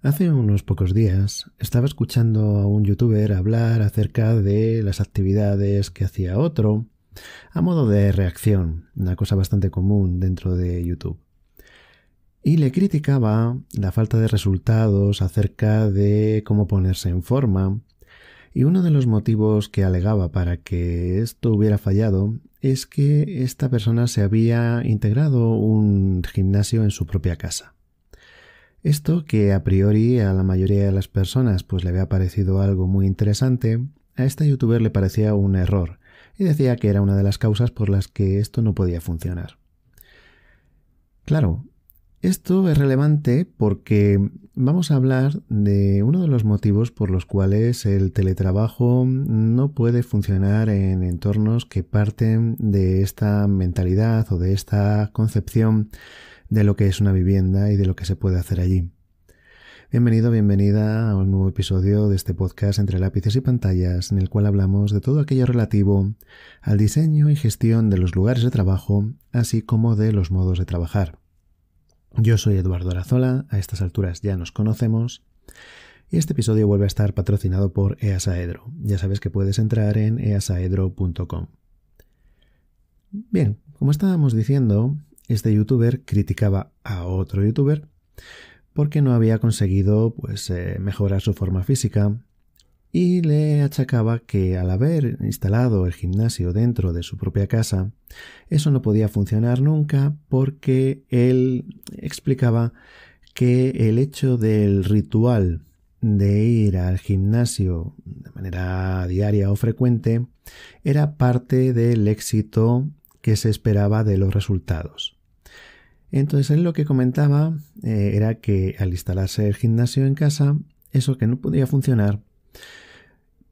Hace unos pocos días estaba escuchando a un youtuber hablar acerca de las actividades que hacía otro, a modo de reacción, una cosa bastante común dentro de YouTube. Y le criticaba la falta de resultados acerca de cómo ponerse en forma, y uno de los motivos que alegaba para que esto hubiera fallado es que esta persona se había integrado un gimnasio en su propia casa. Esto, que a priori a la mayoría de las personas pues le había parecido algo muy interesante, a este youtuber le parecía un error y decía que era una de las causas por las que esto no podía funcionar. Claro, esto es relevante porque vamos a hablar de uno de los motivos por los cuales el teletrabajo no puede funcionar en entornos que parten de esta mentalidad o de esta concepción de lo que es una vivienda y de lo que se puede hacer allí. Bienvenido, bienvenida a un nuevo episodio de este podcast Entre lápices y pantallas, en el cual hablamos de todo aquello relativo al diseño y gestión de los lugares de trabajo, así como de los modos de trabajar. Yo soy Eduardo Arazola, a estas alturas ya nos conocemos, y este episodio vuelve a estar patrocinado por Easaedro. Ya sabes que puedes entrar en easaedro.com. Bien, como estábamos diciendo, este youtuber criticaba a otro youtuber porque no había conseguido mejorar su forma física y le achacaba que al haber instalado el gimnasio dentro de su propia casa, eso no podía funcionar nunca porque él explicaba que el hecho del ritual de ir al gimnasio de manera diaria o frecuente era parte del éxito que se esperaba de los resultados. Entonces él lo que comentaba era que al instalarse el gimnasio en casa, eso que no podía funcionar,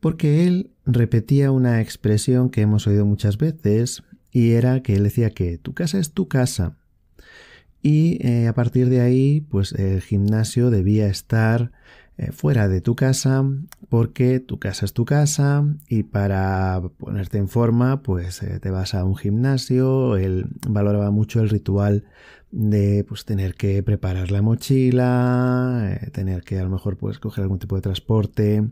porque él repetía una expresión que hemos oído muchas veces, y era que él decía que tu casa es tu casa, y a partir de ahí pues el gimnasio debía estar fuera de tu casa, porque tu casa es tu casa y para ponerte en forma pues te vas a un gimnasio. Él valoraba mucho el ritual de pues tener que preparar la mochila, tener que a lo mejor pues coger algún tipo de transporte,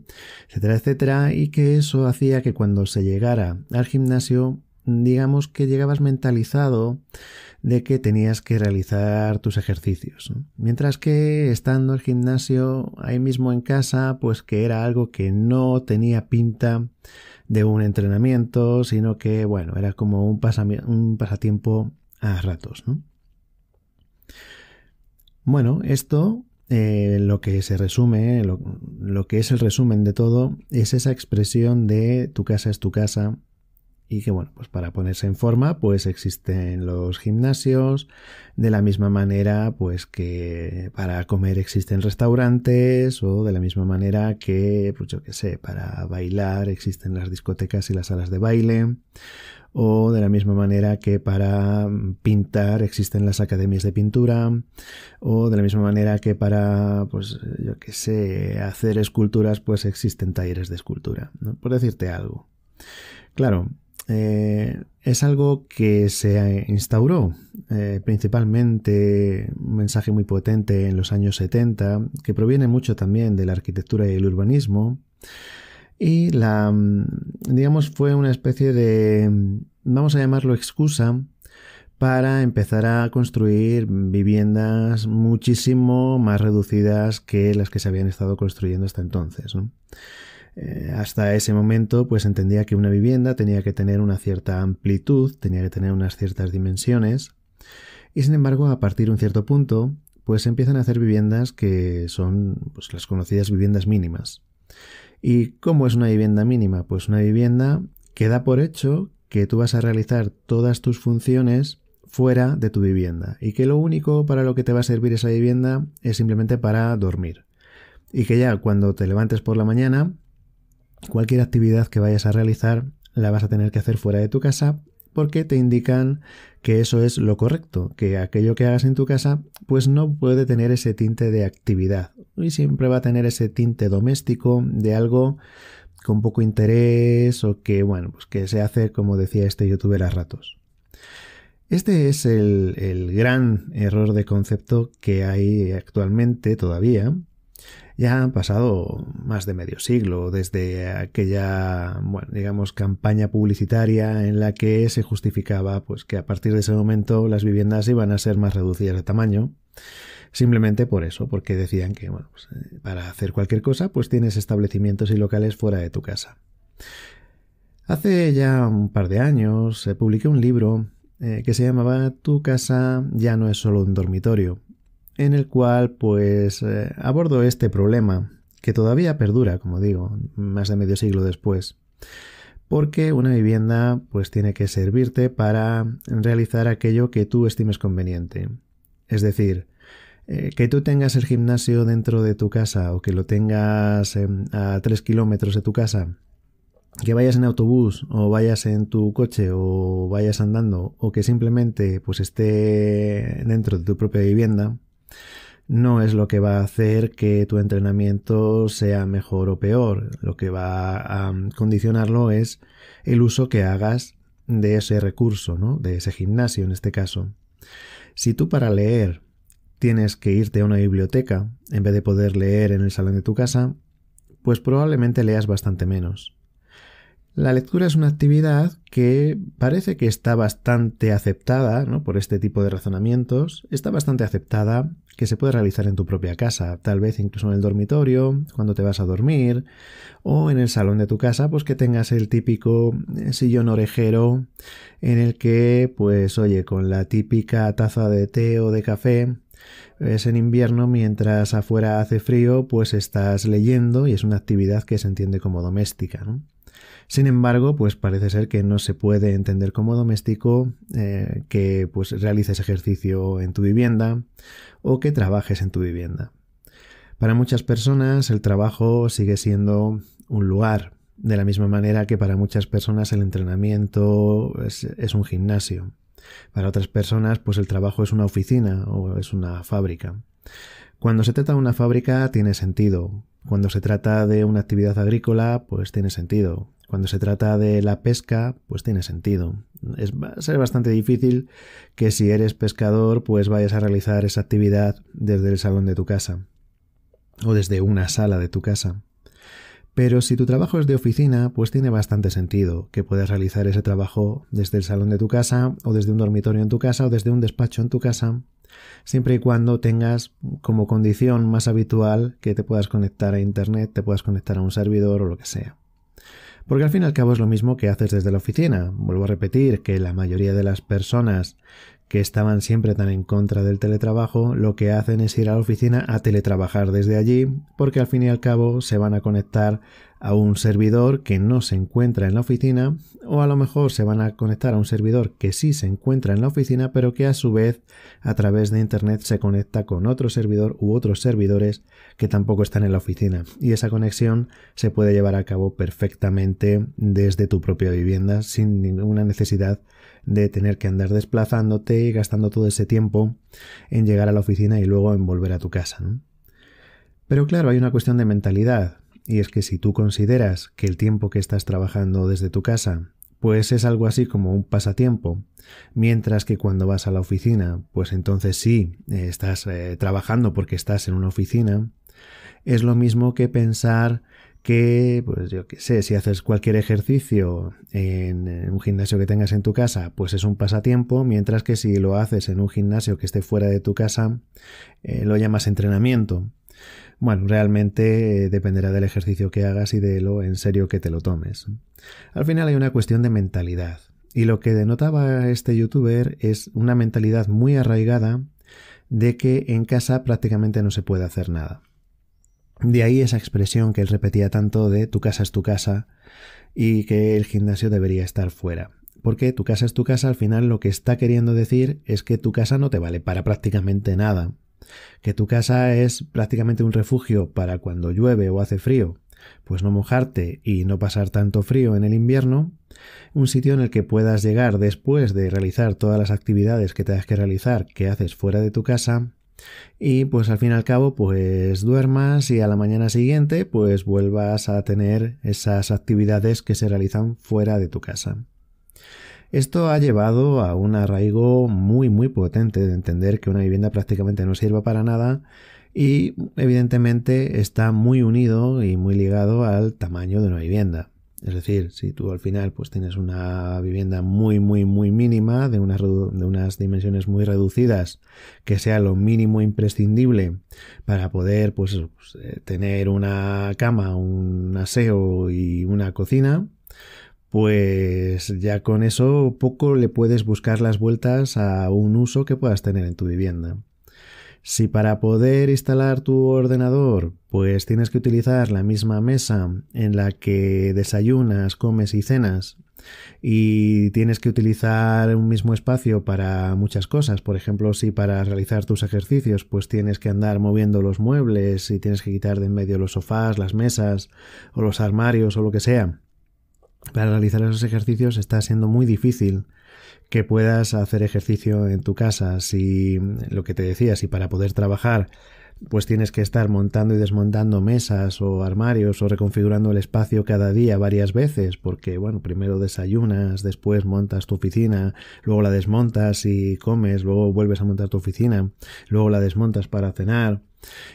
etcétera, etcétera, y que eso hacía que cuando se llegara al gimnasio, digamos que llegabas mentalizado de que tenías que realizar tus ejercicios, ¿no? Mientras que estando el gimnasio ahí mismo en casa, pues que era algo que no tenía pinta de un entrenamiento, sino que, bueno, era como un pasatiempo a ratos, ¿no? Bueno, esto, lo que se resume, lo que es el resumen de todo, es esa expresión de tu casa es tu casa. Y que bueno, pues para ponerse en forma pues existen los gimnasios, de la misma manera pues que para comer existen restaurantes, o de la misma manera que pues yo qué sé, para bailar existen las discotecas y las salas de baile, o de la misma manera que para pintar existen las academias de pintura, o de la misma manera que para pues yo qué sé, hacer esculturas pues existen talleres de escultura, ¿no? Por decirte algo. Claro, es algo que se instauró principalmente, un mensaje muy potente en los años 70, que proviene mucho también de la arquitectura y el urbanismo, y digamos, fue una especie de, vamos a llamarlo excusa, para empezar a construir viviendas muchísimo más reducidas que las que se habían estado construyendo hasta entonces, ¿no? Hasta ese momento pues entendía que una vivienda tenía que tener una cierta amplitud, tenía que tener unas ciertas dimensiones, y sin embargo a partir de un cierto punto pues empiezan a hacer viviendas que son pues las conocidas viviendas mínimas. ¿Y cómo es una vivienda mínima? Pues una vivienda que da por hecho que tú vas a realizar todas tus funciones fuera de tu vivienda y que lo único para lo que te va a servir esa vivienda es simplemente para dormir, y que ya cuando te levantes por la mañana, cualquier actividad que vayas a realizar la vas a tener que hacer fuera de tu casa, porque te indican que eso es lo correcto, que aquello que hagas en tu casa pues no puede tener ese tinte de actividad y siempre va a tener ese tinte doméstico de algo con poco interés, o que bueno, pues que se hace, como decía este youtuber, a ratos. Este es el gran error de concepto que hay actualmente todavía, Ya han pasado más de medio siglo desde aquella, bueno, digamos, campaña publicitaria en la que se justificaba pues que a partir de ese momento las viviendas iban a ser más reducidas de tamaño, simplemente por eso, porque decían que bueno, pues, para hacer cualquier cosa pues tienes establecimientos y locales fuera de tu casa. Hace ya un par de años publiqué un libro que se llamaba Tu casa ya no es solo un dormitorio, en el cual pues abordo este problema que todavía perdura, como digo, más de medio siglo después, porque una vivienda pues tiene que servirte para realizar aquello que tú estimes conveniente. Es decir, que tú tengas el gimnasio dentro de tu casa o que lo tengas a 3 kilómetros de tu casa, que vayas en autobús o vayas en tu coche o vayas andando o que simplemente pues esté dentro de tu propia vivienda, no es lo que va a hacer que tu entrenamiento sea mejor o peor. Lo que va a condicionarlo es el uso que hagas de ese recurso, ¿no? De ese gimnasio en este caso. Si tú para leer tienes que irte a una biblioteca en vez de poder leer en el salón de tu casa, pues probablemente leas bastante menos. La lectura es una actividad que parece que está bastante aceptada, ¿no? Por este tipo de razonamientos, está bastante aceptada, que se puede realizar en tu propia casa, tal vez incluso en el dormitorio, cuando te vas a dormir, o en el salón de tu casa, pues que tengas el típico sillón orejero en el que, pues oye, con la típica taza de té o de café, es en invierno mientras afuera hace frío, pues estás leyendo y es una actividad que se entiende como doméstica, ¿no? Sin embargo, pues parece ser que no se puede entender como doméstico que pues realices ejercicio en tu vivienda o que trabajes en tu vivienda. Para muchas personas el trabajo sigue siendo un lugar, de la misma manera que para muchas personas el entrenamiento es un gimnasio. Para otras personas, pues el trabajo es una oficina o es una fábrica. Cuando se trata de una fábrica tiene sentido. Cuando se trata de una actividad agrícola, pues tiene sentido. Cuando se trata de la pesca, pues tiene sentido. Va a ser bastante difícil que si eres pescador, pues vayas a realizar esa actividad desde el salón de tu casa o desde una sala de tu casa. Pero si tu trabajo es de oficina, pues tiene bastante sentido que puedas realizar ese trabajo desde el salón de tu casa o desde un dormitorio en tu casa o desde un despacho en tu casa, siempre y cuando tengas como condición más habitual que te puedas conectar a internet, te puedas conectar a un servidor o lo que sea. Porque al fin y al cabo es lo mismo que haces desde la oficina. Vuelvo a repetir que la mayoría de las personas que estaban siempre tan en contra del teletrabajo, lo que hacen es ir a la oficina a teletrabajar desde allí, porque al fin y al cabo se van a conectar a un servidor que no se encuentra en la oficina, o a lo mejor se van a conectar a un servidor que sí se encuentra en la oficina, pero que a su vez a través de internet se conecta con otro servidor u otros servidores que tampoco están en la oficina, y esa conexión se puede llevar a cabo perfectamente desde tu propia vivienda sin ninguna necesidad de tener que andar desplazándote y gastando todo ese tiempo en llegar a la oficina y luego en volver a tu casa, ¿no? Pero claro, hay una cuestión de mentalidad, y es que si tú consideras que el tiempo que estás trabajando desde tu casa pues es algo así como un pasatiempo, mientras que cuando vas a la oficina pues entonces sí estás trabajando porque estás en una oficina, es lo mismo que pensar que, pues yo qué sé, si haces cualquier ejercicio en un gimnasio que tengas en tu casa, pues es un pasatiempo, mientras que si lo haces en un gimnasio que esté fuera de tu casa, lo llamas entrenamiento. Bueno, realmente dependerá del ejercicio que hagas y de lo en serio que te lo tomes. Al final hay una cuestión de mentalidad, y lo que denotaba este youtuber es una mentalidad muy arraigada de que en casa prácticamente no se puede hacer nada. De ahí esa expresión que él repetía tanto de tu casa es tu casa y que el gimnasio debería estar fuera. Porque tu casa es tu casa, al final lo que está queriendo decir es que tu casa no te vale para prácticamente nada. Que tu casa es prácticamente un refugio para cuando llueve o hace frío, pues no mojarte y no pasar tanto frío en el invierno. Un sitio en el que puedas llegar después de realizar todas las actividades que tengas que realizar que haces fuera de tu casa. Y pues al fin y al cabo pues duermas y a la mañana siguiente pues vuelvas a tener esas actividades que se realizan fuera de tu casa. Esto ha llevado a un arraigo muy potente de entender que una vivienda prácticamente no sirva para nada y evidentemente está muy unido y muy ligado al tamaño de una vivienda. Es decir, si tú al final pues tienes una vivienda muy mínima, de unas dimensiones muy reducidas, que sea lo mínimo imprescindible para poder tener una cama, un aseo y una cocina, pues ya con eso poco le puedes buscar las vueltas a un uso que puedas tener en tu vivienda. Si para poder instalar tu ordenador, pues tienes que utilizar la misma mesa en la que desayunas, comes y cenas, y tienes que utilizar un mismo espacio para muchas cosas, por ejemplo, si para realizar tus ejercicios, pues tienes que andar moviendo los muebles y tienes que quitar de en medio los sofás, las mesas o los armarios o lo que sea. Para realizar esos ejercicios está siendo muy difícil que puedas hacer ejercicio en tu casa. Si lo que te decía, si para poder trabajar pues tienes que estar montando y desmontando mesas o armarios o reconfigurando el espacio cada día varias veces, porque bueno, primero desayunas, después montas tu oficina, luego la desmontas y comes, luego vuelves a montar tu oficina, luego la desmontas para cenar,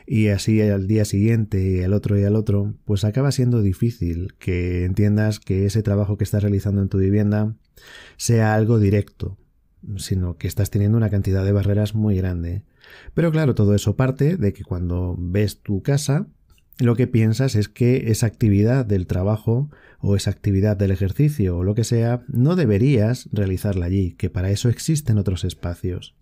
y así al día siguiente y al otro, pues acaba siendo difícil que entiendas que ese trabajo que estás realizando en tu vivienda sea algo directo, sino que estás teniendo una cantidad de barreras muy grande. Pero claro, todo eso parte de que cuando ves tu casa, lo que piensas es que esa actividad del trabajo o esa actividad del ejercicio o lo que sea, no deberías realizarla allí, que para eso existen otros espacios.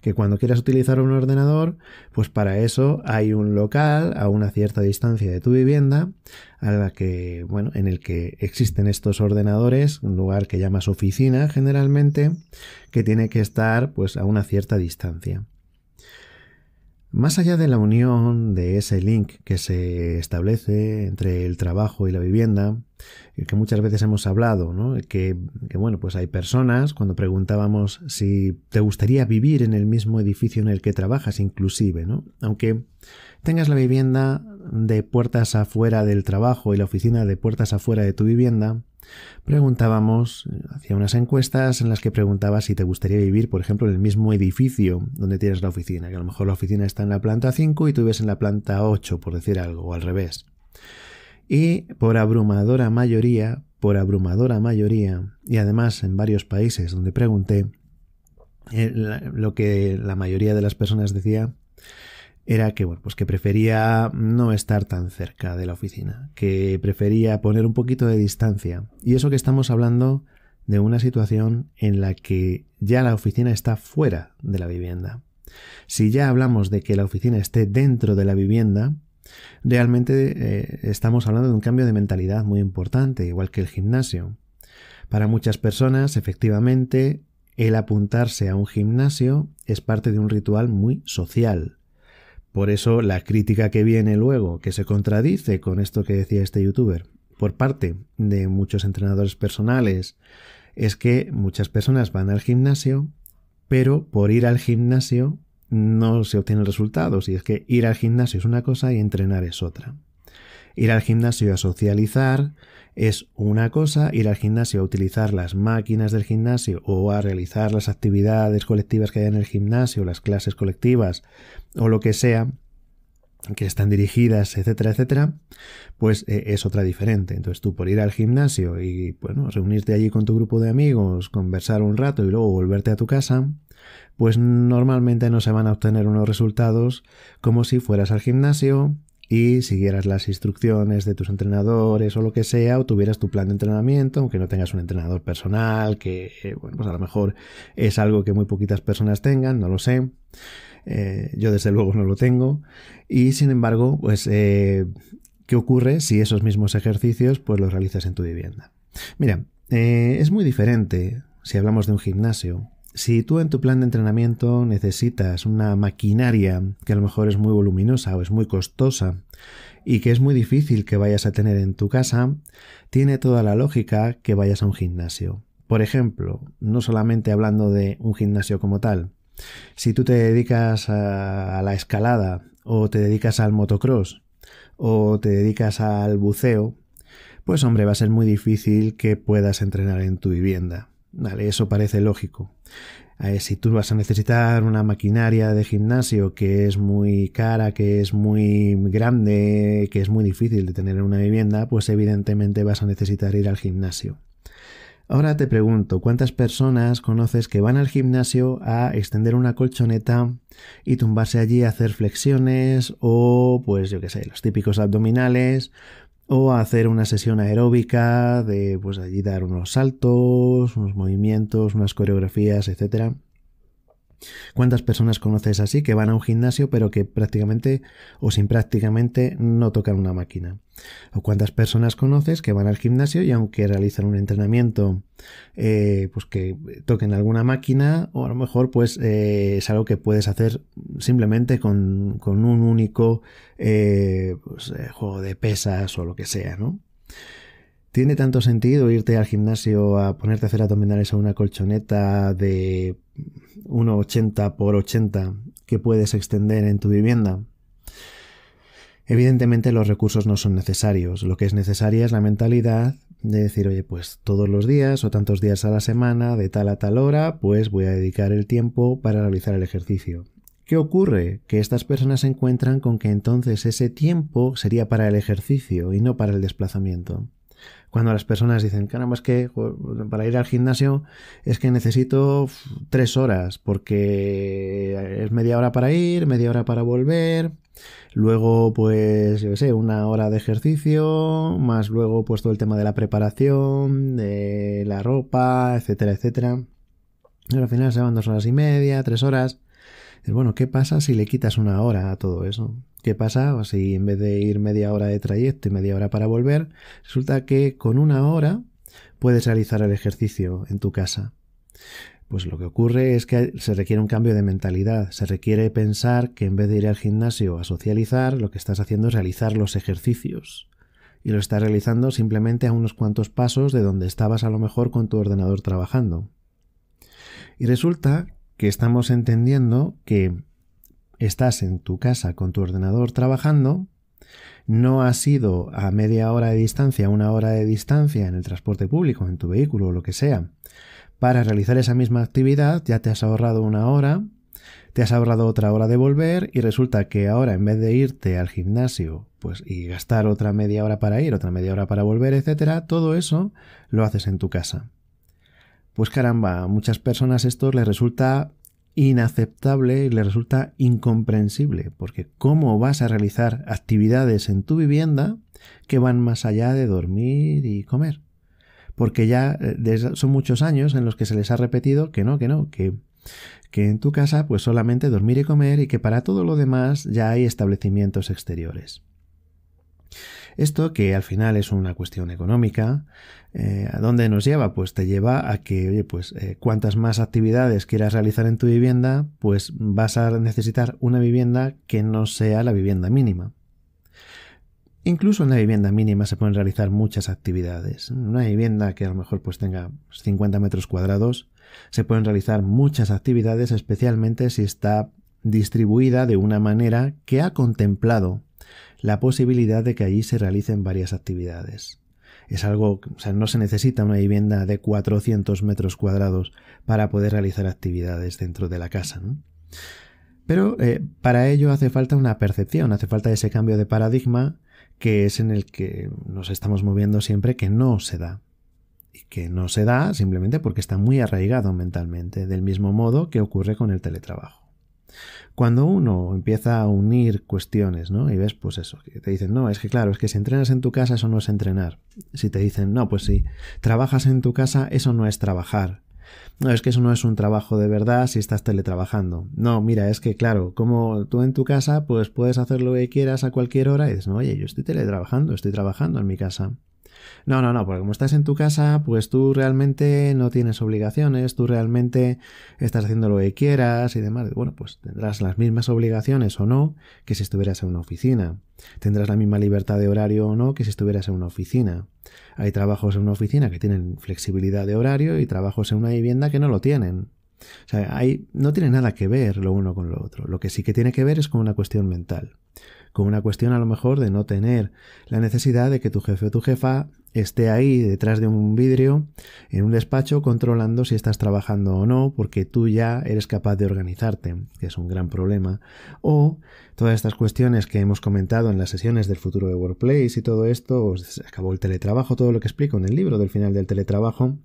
Que cuando quieras utilizar un ordenador, pues para eso hay un local a una cierta distancia de tu vivienda, a la que, bueno, en el que existen estos ordenadores, un lugar que llamas oficina generalmente, que tiene que estar pues a una cierta distancia. Más allá de la unión de ese link que se establece entre el trabajo y la vivienda, que muchas veces hemos hablado, ¿no? Que bueno, pues hay personas, cuando preguntábamos si te gustaría vivir en el mismo edificio en el que trabajas inclusive, ¿no? Aunque tengas la vivienda de puertas afuera del trabajo y la oficina de puertas afuera de tu vivienda, preguntábamos, hacía unas encuestas en las que preguntaba si te gustaría vivir, por ejemplo, en el mismo edificio donde tienes la oficina, que a lo mejor la oficina está en la planta 5 y tú vives en la planta 8, por decir algo, o al revés. Y por abrumadora mayoría, y además en varios países donde pregunté, lo que la mayoría de las personas decía era que, bueno, pues que prefería no estar tan cerca de la oficina, que prefería poner un poquito de distancia. Y eso que estamos hablando de una situación en la que ya la oficina está fuera de la vivienda. Si ya hablamos de que la oficina esté dentro de la vivienda, realmente estamos hablando de un cambio de mentalidad muy importante, igual que el gimnasio. Para muchas personas, efectivamente, el apuntarse a un gimnasio es parte de un ritual muy social. Por eso la crítica que viene luego, que se contradice con esto que decía este youtuber, por parte de muchos entrenadores personales, es que muchas personas van al gimnasio, pero por ir al gimnasio no se obtienen resultados. Y es que ir al gimnasio es una cosa y entrenar es otra. Ir al gimnasio a socializar es una cosa, ir al gimnasio a utilizar las máquinas del gimnasio o a realizar las actividades colectivas que hay en el gimnasio, las clases colectivas o lo que sea, que están dirigidas, etcétera, etcétera, pues es otra diferente. Entonces tú por ir al gimnasio y bueno, reunirte allí con tu grupo de amigos, conversar un rato y luego volverte a tu casa, pues normalmente no se van a obtener unos resultados como si fueras al gimnasio y siguieras las instrucciones de tus entrenadores o lo que sea, o tuvieras tu plan de entrenamiento, aunque no tengas un entrenador personal, que bueno, pues a lo mejor es algo que muy poquitas personas tengan, no lo sé. Yo desde luego no lo tengo. Y sin embargo, pues ¿qué ocurre si esos mismos ejercicios pues los realizas en tu vivienda? Mira, es muy diferente si hablamos de un gimnasio. Si tú en tu plan de entrenamiento necesitas una maquinaria que a lo mejor es muy voluminosa o es muy costosa y que es muy difícil que vayas a tener en tu casa, tiene toda la lógica que vayas a un gimnasio. Por ejemplo, no solamente hablando de un gimnasio como tal, si tú te dedicas a la escalada o te dedicas al motocross o te dedicas al buceo, pues hombre, va a ser muy difícil que puedas entrenar en tu vivienda. Vale, eso parece lógico. Si tú vas a necesitar una maquinaria de gimnasio que es muy cara, que es muy grande, que es muy difícil de tener en una vivienda, pues evidentemente vas a necesitar ir al gimnasio. Ahora te pregunto, ¿cuántas personas conoces que van al gimnasio a extender una colchoneta y tumbarse allí a hacer flexiones o, pues yo qué sé, los típicos abdominales, o a hacer una sesión aeróbica de, pues allí dar unos saltos, unos movimientos, unas coreografías, etcétera? ¿Cuántas personas conoces así que van a un gimnasio pero que prácticamente o sin prácticamente no tocan una máquina? ¿O cuántas personas conoces que van al gimnasio y aunque realizan un entrenamiento pues que toquen alguna máquina o a lo mejor pues es algo que puedes hacer simplemente con un único juego de pesas o lo que sea, ¿no? ¿Tiene tanto sentido irte al gimnasio a ponerte a hacer abdominales a una colchoneta de 1,80 por 80 que puedes extender en tu vivienda? Evidentemente los recursos no son necesarios. Lo que es necesaria es la mentalidad de decir, oye, pues todos los días o tantos días a la semana, de tal a tal hora, pues voy a dedicar el tiempo para realizar el ejercicio. ¿Qué ocurre? Que estas personas se encuentran con que entonces ese tiempo sería para el ejercicio y no para el desplazamiento. Cuando las personas dicen, caramba, es que para ir al gimnasio es que necesito 3 horas porque es media hora para ir, media hora para volver, luego pues yo qué sé, 1 hora de ejercicio, más luego pues todo el tema de la preparación, de la ropa, etcétera, etcétera. Y al final se van 2 horas y media, 3 horas. Bueno, ¿qué pasa si le quitas 1 hora a todo eso? ¿Qué pasa si en vez de ir media hora de trayecto y media hora para volver, resulta que con 1 hora puedes realizar el ejercicio en tu casa? Pues lo que ocurre es que se requiere un cambio de mentalidad. Se requiere pensar que en vez de ir al gimnasio a socializar, lo que estás haciendo es realizar los ejercicios. Y lo estás realizando simplemente a unos cuantos pasos de donde estabas a lo mejor con tu ordenador trabajando. Y resulta que estamos entendiendo que estás en tu casa con tu ordenador trabajando, no has ido a media hora de distancia, 1 hora de distancia en el transporte público, en tu vehículo o lo que sea, para realizar esa misma actividad, ya te has ahorrado 1 hora, te has ahorrado otra hora de volver y resulta que ahora en vez de irte al gimnasio pues y gastar otra media hora para ir, otra media hora para volver, etcétera, todo eso lo haces en tu casa. Pues caramba, a muchas personas esto les resulta inaceptable y les resulta incomprensible, porque ¿cómo vas a realizar actividades en tu vivienda que van más allá de dormir y comer? Porque ya son muchos años en los que se les ha repetido que en tu casa pues solamente dormir y comer y que para todo lo demás ya hay establecimientos exteriores. Esto, que al final es una cuestión económica, ¿a dónde nos lleva? Pues te lleva a que, oye, pues cuantas más actividades quieras realizar en tu vivienda, pues vas a necesitar una vivienda que no sea la vivienda mínima. Incluso en la vivienda mínima se pueden realizar muchas actividades. En una vivienda que a lo mejor pues tenga 50 metros cuadrados, se pueden realizar muchas actividades, especialmente si está distribuida de una manera que ha contemplado la posibilidad de que allí se realicen varias actividades. Es algo, o sea, no se necesita una vivienda de 400 metros cuadrados para poder realizar actividades dentro de la casa, ¿no? Pero para ello hace falta una percepción, hace falta ese cambio de paradigma que es en el que nos estamos moviendo siempre, que no se da. Y que no se da simplemente porque está muy arraigado mentalmente, del mismo modo que ocurre con el teletrabajo. Cuando uno empieza a unir cuestiones, ¿no? Y ves, pues eso, que te dicen, no, es que claro, es que si entrenas en tu casa eso no es entrenar. Si te dicen, no, pues si trabajas en tu casa eso no es trabajar. No, es que eso no es un trabajo de verdad si estás teletrabajando. No, mira, es que claro, como tú en tu casa, pues puedes hacer lo que quieras a cualquier hora y dices, no, oye, yo estoy teletrabajando, estoy trabajando en mi casa. No, porque como estás en tu casa, pues tú realmente no tienes obligaciones, tú realmente estás haciendo lo que quieras y demás. Bueno, pues tendrás las mismas obligaciones o no que si estuvieras en una oficina. Tendrás la misma libertad de horario o no que si estuvieras en una oficina. Hay trabajos en una oficina que tienen flexibilidad de horario y trabajos en una vivienda que no lo tienen. O sea, no tiene nada que ver lo uno con lo otro. Lo que sí que tiene que ver es con una cuestión mental. Con una cuestión a lo mejor de no tener la necesidad de que tu jefe o tu jefa esté ahí detrás de un vidrio, en un despacho, controlando si estás trabajando o no, porque tú ya eres capaz de organizarte, que es un gran problema. O todas estas cuestiones que hemos comentado en las sesiones del futuro de Workplace y todo esto, se acabó el teletrabajo, todo lo que explico en el libro del final del teletrabajo,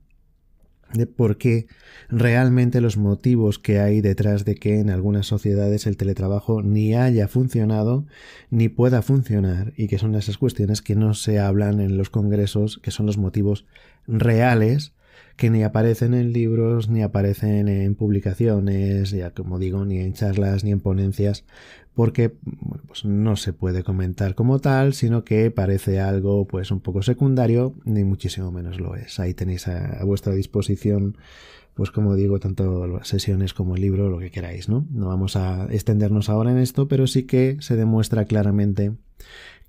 de por qué realmente los motivos que hay detrás de que en algunas sociedades el teletrabajo ni haya funcionado ni pueda funcionar, y que son esas cuestiones que no se hablan en los congresos, que son los motivos reales, que ni aparecen en libros, ni aparecen en publicaciones, ya como digo, ni en charlas, ni en ponencias, porque bueno, pues no se puede comentar como tal, sino que parece algo pues un poco secundario, ni muchísimo menos lo es. Ahí tenéis a vuestra disposición, pues como digo, tanto las sesiones como el libro, lo que queráis, ¿no? No vamos a extendernos ahora en esto, pero sí que se demuestra claramente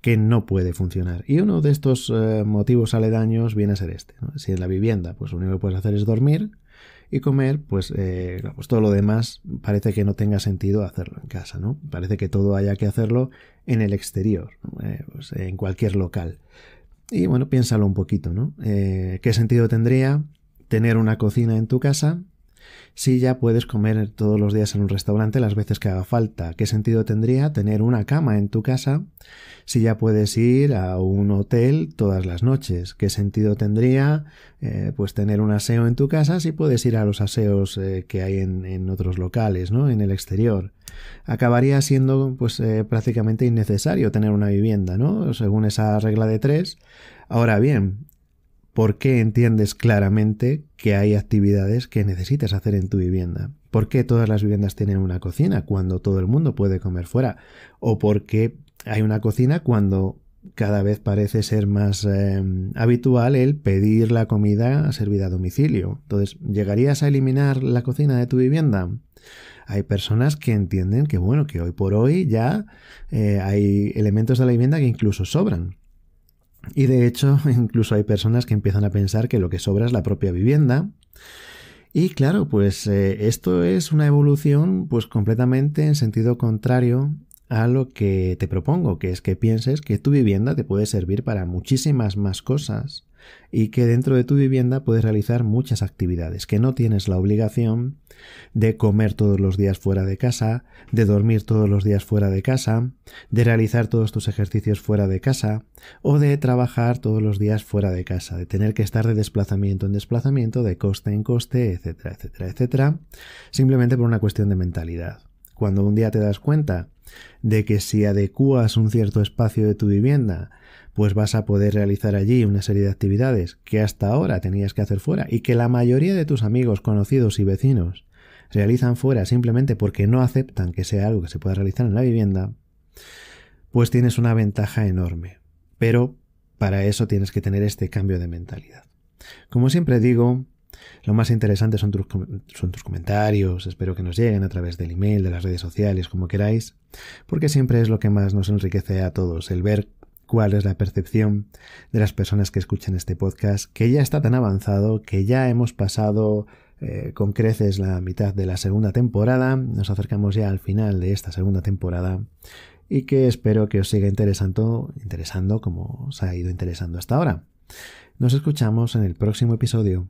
que no puede funcionar. Y uno de estos motivos aledaños viene a ser este, ¿no? Si en la vivienda pues lo único que puedes hacer es dormir y comer, pues todo lo demás parece que no tenga sentido hacerlo en casa, ¿no? Parece que todo haya que hacerlo en el exterior, pues, en cualquier local. Y bueno, piénsalo un poquito, ¿no? ¿Qué sentido tendría tener una cocina en tu casa si ya puedes comer todos los días en un restaurante las veces que haga falta? ¿Qué sentido tendría tener una cama en tu casa si ya puedes ir a un hotel todas las noches? ¿Qué sentido tendría pues tener un aseo en tu casa si puedes ir a los aseos que hay en otros locales, ¿no? En el exterior. Acabaría siendo pues prácticamente innecesario tener una vivienda, ¿no? Según esa regla de 3. Ahora bien, ¿por qué entiendes claramente que hay actividades que necesitas hacer en tu vivienda? ¿Por qué todas las viviendas tienen una cocina cuando todo el mundo puede comer fuera? ¿O por qué hay una cocina cuando cada vez parece ser más habitual el pedir la comida servida a domicilio? Entonces, ¿llegarías a eliminar la cocina de tu vivienda? Hay personas que entienden que, bueno, que hoy por hoy ya hay elementos de la vivienda que incluso sobran. Y de hecho, incluso hay personas que empiezan a pensar que lo que sobra es la propia vivienda. Y claro, pues esto es una evolución pues completamente en sentido contrario a lo que te propongo, que es que pienses que tu vivienda te puede servir para muchísimas más cosas y que dentro de tu vivienda puedes realizar muchas actividades, que no tienes la obligación de comer todos los días fuera de casa, de dormir todos los días fuera de casa, de realizar todos tus ejercicios fuera de casa o de trabajar todos los días fuera de casa, de tener que estar de desplazamiento en desplazamiento, de coste en coste, etcétera, etcétera, etcétera, simplemente por una cuestión de mentalidad. Cuando un día te das cuenta de que si adecuas un cierto espacio de tu vivienda, pues vas a poder realizar allí una serie de actividades que hasta ahora tenías que hacer fuera y que la mayoría de tus amigos, conocidos y vecinos realizan fuera simplemente porque no aceptan que sea algo que se pueda realizar en la vivienda, pues tienes una ventaja enorme. Pero para eso tienes que tener este cambio de mentalidad. Como siempre digo, lo más interesante son tus comentarios, espero que nos lleguen a través del email, de las redes sociales, como queráis, porque siempre es lo que más nos enriquece a todos, el ver cuál es la percepción de las personas que escuchan este podcast, que ya está tan avanzado, que ya hemos pasado con creces la mitad de la segunda temporada, nos acercamos ya al final de esta segunda temporada y que espero que os siga interesando como os ha ido interesando hasta ahora. Nos escuchamos en el próximo episodio.